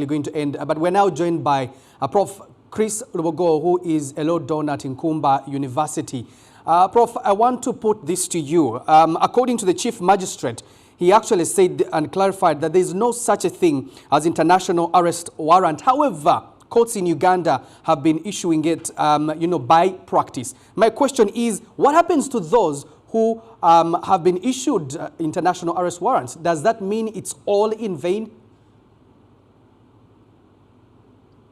going to end. But we're now joined by Prof. Chris Lubogo, who is a law donor at Nkumba University. Prof, I want to put this to you. According to the Chief Magistrate, he actually said and clarified that there is no such a thing as international arrest warrant. However, courts in Uganda have been issuing it, by practice. My question is, what happens to those who have been issued international arrest warrants? Does that mean it's all in vain?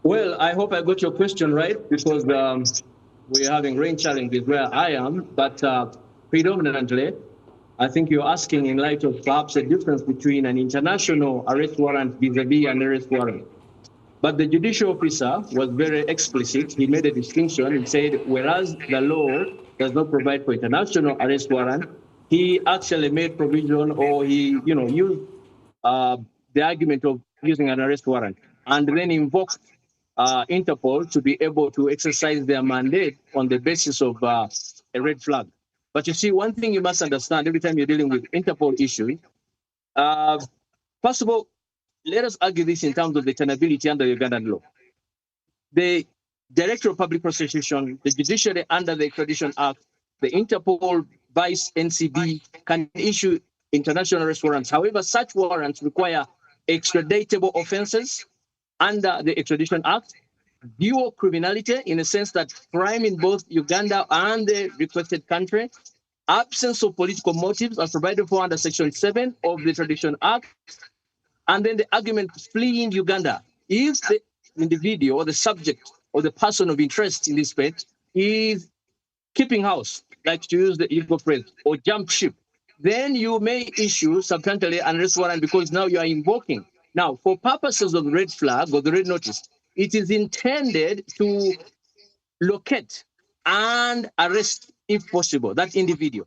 Well, I hope I got your question right, because we're having rain challenges where I am, but predominantly, I think you're asking in light of perhaps a difference between an international arrest warrant vis-a-vis an arrest warrant. But the judicial officer was very explicit. He made a distinction. He said, whereas the law does not provide for international arrest warrant, he actually made provision, or he, used the argument of using an arrest warrant, and then invoked Interpol to be able to exercise their mandate on the basis of a red flag. But you see, one thing you must understand every time you're dealing with Interpol issues, first of all, let us argue this in terms of the tenability under Ugandan law. The Director of Public Prosecution, the judiciary under the Extradition Act, the Interpol Vice NCB can issue international arrest warrants. However, such warrants require extraditable offenses under the Extradition Act, dual criminality in the sense that crime in both Uganda and the requested country, absence of political motives as provided for under Section 7 of the Extradition Act, and then the argument fleeing Uganda. If the individual or the subject or the person of interest in this case is keeping house, like to use the legal phrase, or jump ship, then you may issue substantially an arrest warrant because now you are invoking. Now, for purposes of the red flag or the red notice, it is intended to locate and arrest, if possible, that individual.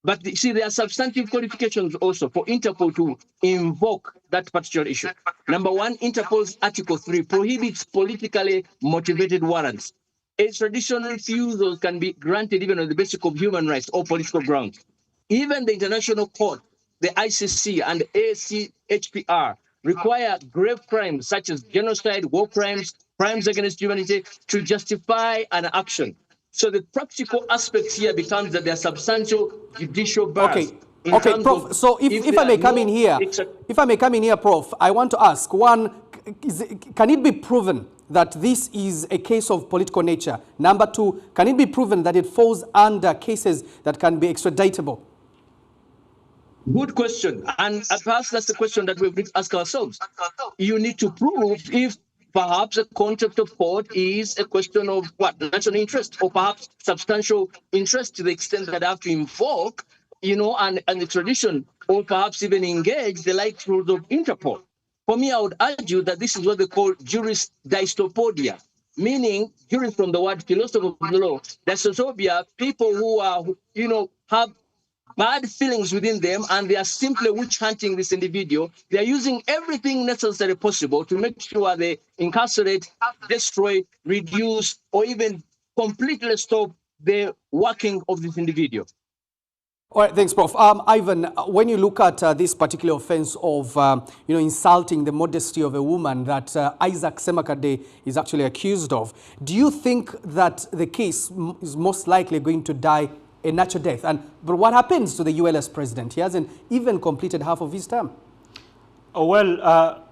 But see, there are substantive qualifications also for Interpol to invoke that particular issue. Number one, Interpol's Article 3 prohibits politically motivated warrants. Extradition refusals can be granted even on the basis of human rights or political grounds. Even the International Court, the ICC and the ACHPR require grave crimes such as genocide, war crimes, crimes against humanity to justify an action. So the practical aspects here becomes that there are substantial judicial bars. Okay, Prof. So if I may come in here, Prof, I want to ask, one, can it be proven that this is a case of political nature? Number two, can it be proven that it falls under cases that can be extraditable? Good question. And perhaps that's the question that we need to ask ourselves. You need to prove if perhaps a concept of court is a question of what? National interest, or perhaps substantial interest to the extent that I have to invoke, and the tradition, or perhaps even engage the like rules of Interpol. For me, I would argue that this is what they call Jurisdystopia, meaning, jurist from the word philosopher of the law, dystopia, people who are, have bad feelings within them, and they are simply witch hunting this individual. They are using everything necessary possible to make sure they incarcerate, destroy, reduce, or even completely stop the working of this individual. All right, thanks, Prof. Ivan, when you look at this particular offense of, insulting the modesty of a woman that Isaac Ssemakade is actually accused of, do you think that the case is most likely going to die a natural death? But what happens to the ULS president? He hasn't even completed half of his term. Well,